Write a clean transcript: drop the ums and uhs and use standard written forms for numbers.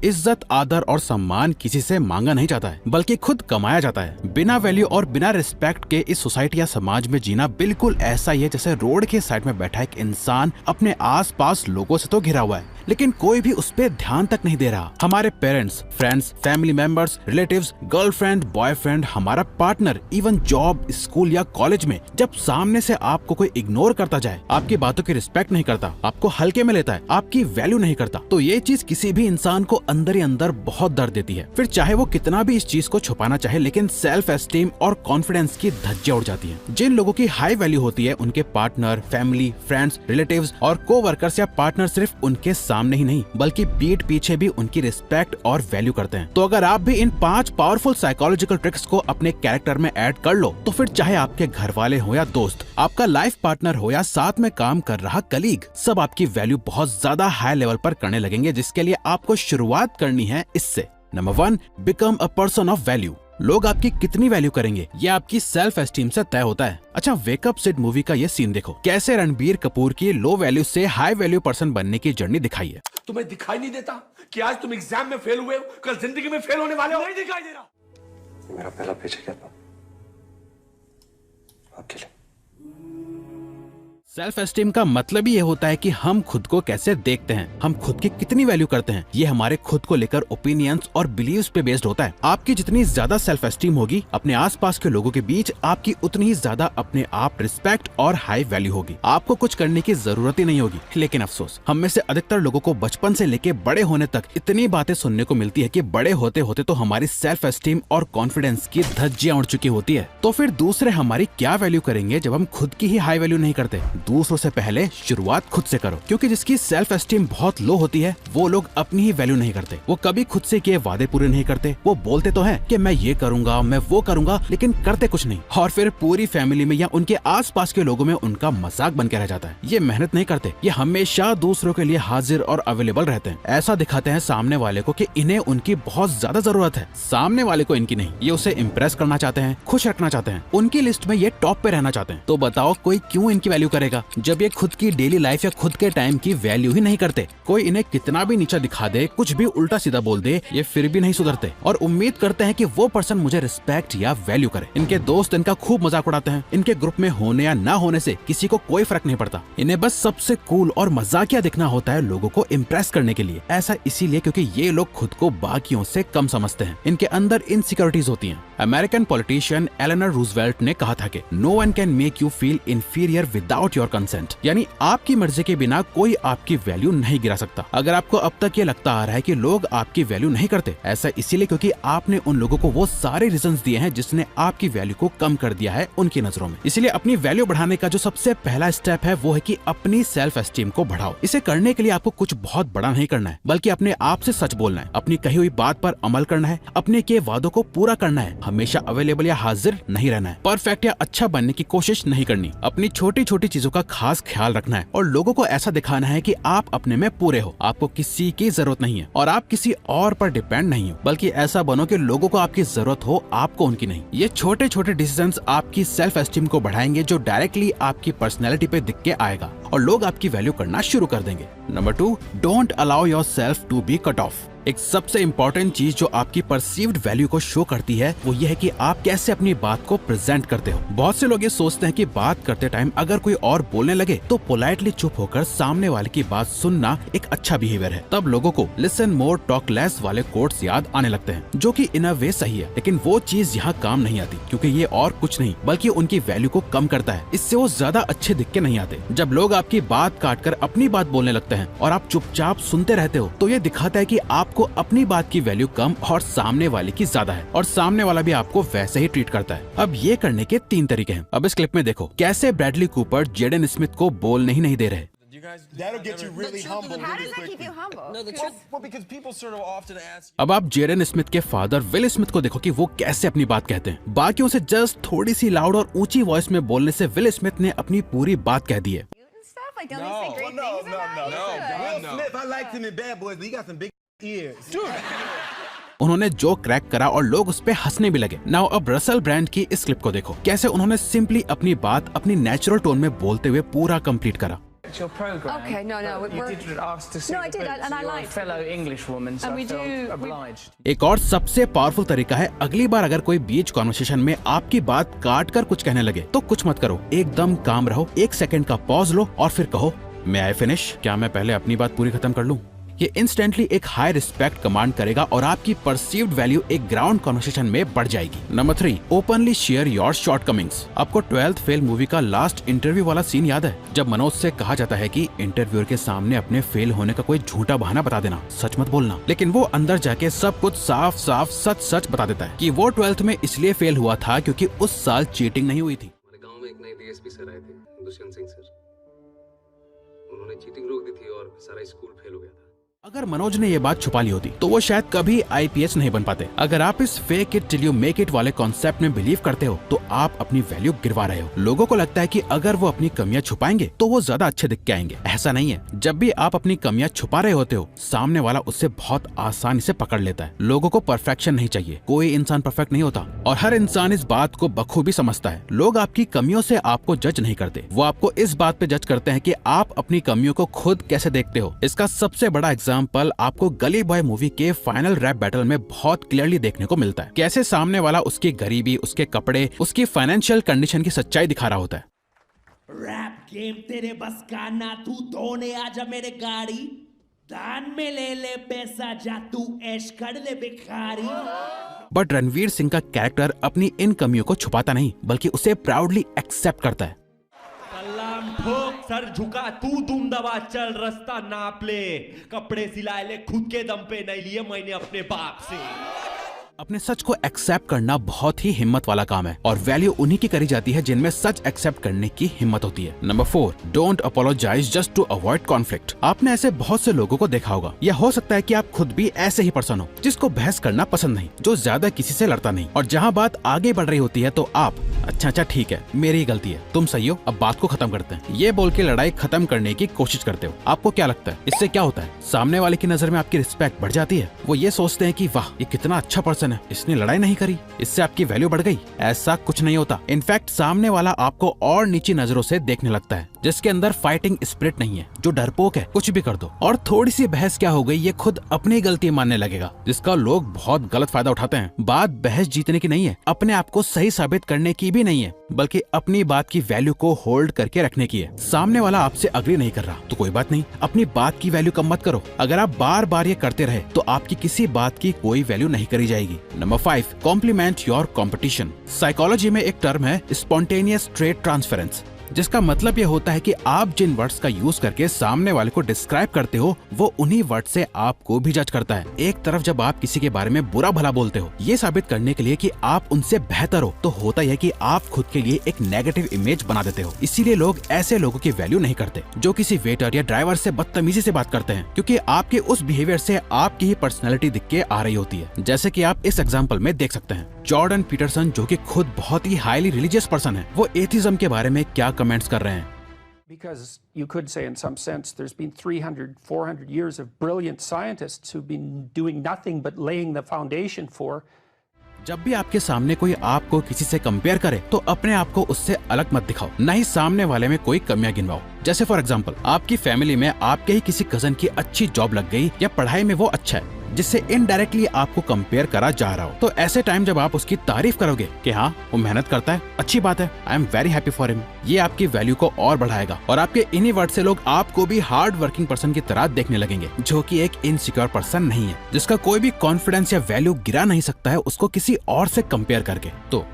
इज्जत, आदर और सम्मान किसी से मांगा नहीं जाता है, बल्कि खुद कमाया जाता है। बिना वैल्यू और बिना रिस्पेक्ट के इस सोसाइटी या समाज में जीना बिल्कुल ऐसा ही है जैसे रोड के साइड में बैठा एक इंसान अपने आसपास लोगों से तो घिरा हुआ है, लेकिन कोई भी उस पे ध्यान तक नहीं दे रहा। हमारे parents, friends, family members, relatives, girlfriend, boyfriend, हमारा पार्टनर, इवन जॉब, स्कूल या कॉलेज में जब सामने से आपको कोई इग्नोर करता जाए, आपकी बातों की रिस्पेक्ट नहीं करता, आपको हल्के में लेता है, आपकी वैल्यू नहीं करता, तो ये चीज किसी भी इंसान को अंदर ही अंदर बहुत दर्द देती है। फिर चाहे वो कितना भी इस चीज को छुपाना चाहे, लेकिन सेल्फ एस्टीम और कॉन्फिडेंस की धज्जियां उड़ जाती हैं। जिन लोगों की हाई वैल्यू होती है, उनके पार्टनर, फैमिली, फ्रेंड्स, रिलेटिव्स और कोवर्कर्स या पार्टनर सिर्फ उनके सामने ही नहीं बल्कि पीठ पीछे भी उनकी रिस्पेक्ट और वैल्यू करते हैं। तो अगर आप भी इन 5 पावरफुल साइकोलॉजिकल ट्रिक्स को अपने कैरेक्टर में ऐड कर लो, तो फिर चाहे आपके घर वाले हो या दोस्त, आपका लाइफ पार्टनर हो या साथ में काम कर रहा कलीग, सब आपकी वैल्यू बहुत ज्यादा हाई लेवल पर करने लगेंगे, जिसके लिए आपको शुरुआत करनी है इससे। Number 1, become a person of value. लोग आपकी कितनी वैल्यू करेंगे ये आपकी सेल्फ एस्टीम से तय होता है। अच्छा, वेकअप सिड मूवी का ये सीन देखो, कैसे रणबीर कपूर की लो वैल्यू से हाई वैल्यू पर्सन बनने की जर्नी दिखाई है। तुम्हें दिखाई नहीं देता कि आज तुम एग्जाम में फेल हुए हो, कल जिंदगी में फेल होने वाले हो? नहीं दिखाई दे रहा। मेरा पहला पेचेक है आपके लिए। सेल्फ एस्टीम का मतलब ही ये होता है कि हम खुद को कैसे देखते हैं, हम खुद की कितनी वैल्यू करते हैं। ये हमारे खुद को लेकर ओपिनियंस और बिलीव्स पे बेस्ड होता है। आपकी जितनी ज्यादा सेल्फ एस्टीम होगी, अपने आसपास के लोगों के बीच आपकी उतनी ही ज्यादा अपने आप रिस्पेक्ट और हाई वैल्यू होगी। आपको कुछ करने की जरूरत ही नहीं होगी। लेकिन अफसोस, हम में से अधिकतर लोगों को बचपन से लेके बड़े होने तक इतनी बातें सुनने को मिलती है कि बड़े होते होते तो हमारी सेल्फ एस्टीम और कॉन्फिडेंस की धज्जियां उड़ चुकी होती है। तो फिर दूसरे हमारी क्या वैल्यू करेंगे जब हम खुद की ही हाई वैल्यू नहीं करते? दूसरों से पहले शुरुआत खुद से करो, क्योंकि जिसकी सेल्फ एस्टीम बहुत लो होती है वो लोग अपनी ही वैल्यू नहीं करते। वो कभी खुद से किए वादे पूरे नहीं करते। वो बोलते तो हैं कि मैं ये करूंगा, मैं वो करूंगा, लेकिन करते कुछ नहीं। और फिर पूरी फैमिली में या उनके आसपास के लोगों में उनका मजाक बन के रह जाता है। ये मेहनत नहीं करते, ये हमेशा दूसरों के लिए हाजिर और अवेलेबल रहते हैं। ऐसा दिखाते हैं सामने वाले को कि इन्हें उनकी बहुत ज्यादा जरूरत है, सामने वाले को इनकी नहीं। ये उसे इम्प्रेस करना चाहते हैं, खुश रखना चाहते हैं, उनकी लिस्ट में ये टॉप पे रहना चाहते हैं। तो बताओ कोई क्यों इनकी वैल्यू करेगा जब ये खुद की डेली लाइफ या खुद के टाइम की वैल्यू ही नहीं करते? कोई इन्हें कितना भी नीचा दिखा दे, कुछ भी उल्टा सीधा बोल दे, ये फिर भी नहीं सुधरते और उम्मीद करते हैं कि वो पर्सन मुझे रिस्पेक्ट या वैल्यू करे। इनके दोस्त इनका खूब मजाक उड़ाते हैं। इनके ग्रुप में होने या ना होने से किसी को कोई फर्क नहीं पड़ता। इन्हें बस सबसे कूल और मजाकिया दिखना होता है लोगों को इम्प्रेस करने के लिए। ऐसा इसीलिए क्योंकि ये लोग खुद को बाकियों से कम समझते हैं। इनके अंदर इनसिक्योरिटीज होती हैं। अमेरिकन पॉलिटिशियन एलेनर रूजवेल्ट ने कहा था कि no one can make you feel inferior without your consent, यानी आपकी मर्जी के बिना कोई आपकी वैल्यू नहीं गिरा सकता। अगर आपको अब तक ये लगता आ रहा है कि लोग आपकी वैल्यू नहीं करते, ऐसा इसीलिए क्योंकि आपने उन लोगों को वो सारे रीजंस दिए हैं जिसने आपकी वैल्यू को कम कर दिया है उनकी नजरों में। इसलिए अपनी वैल्यू बढ़ाने का जो सबसे पहला स्टेप है वो है कि अपनी सेल्फ एस्टीम को बढ़ाओ। इसे करने के लिए आपको कुछ बहुत बड़ा नहीं करना है, बल्कि अपने आप से सच बोलना है, अपनी कही हुई बात पर अमल करना है, अपने किए वादों को पूरा करना है, हमेशा अवेलेबल या हाजिर नहीं रहना है, परफेक्ट या अच्छा बनने की कोशिश नहीं करनी, अपनी छोटी छोटी चीजों का खास ख्याल रखना है और लोगों को ऐसा दिखाना है कि आप अपने में पूरे हो, आपको किसी की जरूरत नहीं है और आप किसी और पर डिपेंड नहीं हो, बल्कि ऐसा बनो कि लोगों को आपकी जरूरत हो, आपको उनकी नहीं। ये छोटे छोटे डिसीजंस आपकी सेल्फ एस्टीम को बढ़ाएंगे, जो डायरेक्टली आपकी पर्सनैलिटी पे दिख के आएगा और लोग आपकी वैल्यू करना शुरू कर देंगे। Number 2, don't allow yourself to be cut off. एक सबसे इम्पोर्टेंट चीज जो आपकी परसीव्ड वैल्यू को शो करती है वो ये है कि आप कैसे अपनी बात को प्रेजेंट करते हो। बहुत से लोग ये सोचते हैं कि बात करते टाइम अगर कोई और बोलने लगे तो पोलाइटली चुप होकर सामने वाले की बात सुनना एक अच्छा बिहेवियर है। तब लोगों को लिसन मोर टॉक लेस वाले कोट्स याद आने लगते हैं, जो कि इन अ वे सही है, लेकिन वो चीज यहाँ काम नहीं आती, क्योंकि ये और कुछ नहीं बल्कि उनकी वैल्यू को कम करता है। इससे वो ज्यादा अच्छे दिख के नहीं आते। जब लोग आपकी बात काट कर अपनी बात बोलने लगते हैं और आप चुपचाप सुनते रहते हो, तो ये दिखाता है कि आपको अपनी बात की वैल्यू कम और सामने वाले की ज्यादा है और सामने वाला भी आपको वैसे ही ट्रीट करता है। अब ये करने के 3 तरीके हैं। अब इस क्लिप में देखो कैसे ब्रैडली कूपर जेडन स्मिथ को बोलने ही नहीं दे रहे। अब आप जेडन स्मिथ के फादर विल स्मिथ को देखो कि वो कैसे अपनी बात कहते हैं। बाकियों से जस्ट थोड़ी सी लाउड और ऊंची वॉइस में बोलने से विल स्मिथ ने अपनी पूरी बात कह दी है। उन्होंने जो क्रैक करा और लोग उस पे हंसने भी लगे। नाउ अब रसल ब्रांड की इस क्लिप को देखो, कैसे उन्होंने सिंपली अपनी बात अपनी नेचुरल टोन में बोलते हुए पूरा कंप्लीट करा। liked your program. Okay, no, but you did ask to see No, I the did, books. and I You're liked a fellow English woman, so And I we felt do- obliged. एक और सबसे powerful तरीका है, अगली बार अगर कोई बीच conversation में आपकी बात काट कर कुछ कहने लगे तो कुछ मत करो, एकदम काम रहो, 1 सेकंड का पॉज लो और फिर कहो, मैं आई फिनिश, क्या मैं पहले अपनी बात पूरी खत्म कर लूं? ये इंस्टेंटली एक हाई रिस्पेक्ट कमांड करेगा और आपकी परसीव्ड वैल्यू एक ग्राउंड कॉन्वर्सेशन में बढ़ जाएगी। Number 3, openly share your shortcomings. आपको 12th फेल मूवी का लास्ट इंटरव्यू वाला सीन याद है, जब मनोज से कहा जाता है कि इंटरव्यूअर के सामने अपने फेल होने का कोई झूठा बहाना बता देना, सच मत बोलना, लेकिन वो अंदर जाके सब कुछ साफ साफ सच सच बता देता है कि वो 12th में इसलिए फेल हुआ था क्योंकि उस साल चीटिंग नहीं हुई थी। हमारे गांव में एक नए डीएसपी सर आए थे, दुष्यंत सिंह सर। उन्होंने चीटिंग रोक दी थी और सारा स्कूल फेल हो गया था। अगर मनोज ने ये बात छुपा ली होती तो वो शायद कभी आईपीएस नहीं बन पाते। अगर आप इस fake it till you make it वाले कॉन्सेप्ट में बिलीव करते हो तो आप अपनी वैल्यू गिरवा रहे हो। लोगों को लगता है कि अगर वो अपनी कमियां छुपाएंगे तो वो ज्यादा अच्छे दिख के आएंगे। ऐसा नहीं है, जब भी आप अपनी कमियां छुपा रहे होते हो सामने वाला उससे बहुत आसानी से पकड़ लेता है। लोगों को परफेक्शन नहीं चाहिए, कोई इंसान परफेक्ट नहीं होता और हर इंसान इस बात को बखूबी समझता है। लोग आपकी कमियों से आपको जज नहीं करते, वो आपको इस बात पे जज करते हैं कि आप अपनी कमियों को खुद कैसे देखते हो। इसका सबसे बड़ा एग्जाम्पल आपको गली बॉय मूवी के फाइनल रैप बैटल में बहुत क्लियरली देखने को मिलता है। कैसे सामने वाला उसकी गरीबी, उसके कपड़े, उसकी फाइनेंशियल कंडीशन की सच्चाई दिखा रहा होता है। रैप गेम तेरे बस का ना, तू धोने आजा मेरे गाड़ी, दान में ले पैसा, जा तू ऐश कर ले भिखारी। बट रणवीर सिंह का कैरेक्टर अपनी इन कमियों को छुपाता नहीं बल्कि उसे प्राउडली एक्सेप्ट करता है। सलाम ठोक, सर झुका, तू दुम दबा, चल रास्ता नाप ले, कपड़े सिलाए ले खुद के दम पे, नहीं लिए मैंने अपने बाप से। अपने सच को एक्सेप्ट करना बहुत ही हिम्मत वाला काम है और वैल्यू उन्हीं की करी जाती है जिनमें सच एक्सेप्ट करने की हिम्मत होती है। Number 4, don't apologize just to avoid conflict. आपने ऐसे बहुत से लोगों को देखा होगा, या हो सकता है कि आप खुद भी ऐसे ही पर्सन हो जिसको बहस करना पसंद नहीं, जो ज्यादा किसी से लड़ता नहीं, और जहाँ बात आगे बढ़ रही होती है तो आप अच्छा ठीक है, मेरी ही गलती है, तुम सही हो, अब बात को खत्म करते हैं, ये बोल के लड़ाई खत्म करने की कोशिश करते हो। आपको क्या लगता है इससे क्या होता है? सामने वाले की नजर में आपकी रिस्पेक्ट बढ़ जाती है। वो ये सोचते हैं कि वाह ये कितना अच्छा पर्सन है, इसने लड़ाई नहीं करी, इससे आपकी वैल्यू बढ़ गई। ऐसा कुछ नहीं होता। इनफैक्ट सामने वाला आपको और नीची नजरों से देखने लगता है, जिसके अंदर फाइटिंग स्पिरिट नहीं है, जो डरपोक है, कुछ भी कर दो और थोड़ी सी बहस क्या हो गई ये खुद अपनी गलती मानने लगेगा, जिसका लोग बहुत गलत फायदा उठाते हैं। बात बहस जीतने की नहीं है, अपने आप को सही साबित करने की भी नहीं है, बल्कि अपनी बात की वैल्यू को होल्ड करके रखने की है। सामने वाला आपसे अग्री नहीं कर रहा तो कोई बात नहीं, अपनी बात की वैल्यू कम मत करो। अगर आप बार बार ये करते रहे तो आपकी किसी बात की कोई वैल्यू नहीं करी जाएगी। Number 5, compliment your competition. Psychology में एक टर्म है स्पॉन्टेनियस ट्रेट ट्रांसफरेंस, जिसका मतलब ये होता है कि आप जिन वर्ड्स का यूज करके सामने वाले को डिस्क्राइब करते हो वो उन्हीं वर्ड से आपको भी जज करता है। एक तरफ जब आप किसी के बारे में बुरा भला बोलते हो ये साबित करने के लिए कि आप उनसे बेहतर हो, तो होता यह कि आप खुद के लिए एक नेगेटिव इमेज बना देते हो। इसीलिए लोग ऐसे लोगों की वैल्यू नहीं करते जो किसी वेटर या ड्राइवर से बदतमीजी से बात करते हैं, क्योंकि आपके उस बिहेवियर से आपकी ही पर्सनैलिटी दिख के आ रही होती है। जैसे कि आप इस एग्जाम्पल में देख सकते हैं, जॉर्डन पीटरसन जो कि खुद बहुत ही हाईली रिलीजियस पर्सन है, वो एथिज्म के बारे में क्या कमेंट्स कर रहे हैं। Because you could say in some sense there's been 300, 400 years of brilliant scientists who've been doing nothing but laying the foundation for. जब भी आपके सामने कोई आपको किसी से कंपेयर करे तो अपने आप को उससे अलग मत दिखाओ, न ही सामने वाले में कोई कमियां गिनवाओ। जैसे फॉर एग्जांपल आपकी फैमिली में आपके ही किसी कजन की अच्छी जॉब लग गई या पढ़ाई में वो अच्छा है, जिससे इनडायरेक्टली आपको कंपेयर करा जा रहा हो, तो ऐसे टाइम जब आप उसकी तारीफ करोगे कि हाँ वो मेहनत करता है, अच्छी बात है, I am very happy for him, ये आपकी वैल्यू को और बढ़ाएगा और आपके इन्हीं वर्ड से लोग आपको भी हार्ड वर्किंग पर्सन की तरह देखने लगेंगे, जो कि एक इनसिक्योर पर्सन नहीं है, जिसका कोई भी कॉन्फिडेंस या वैल्यू गिरा नहीं सकता है उसको किसी और से कंपेयर करके। तो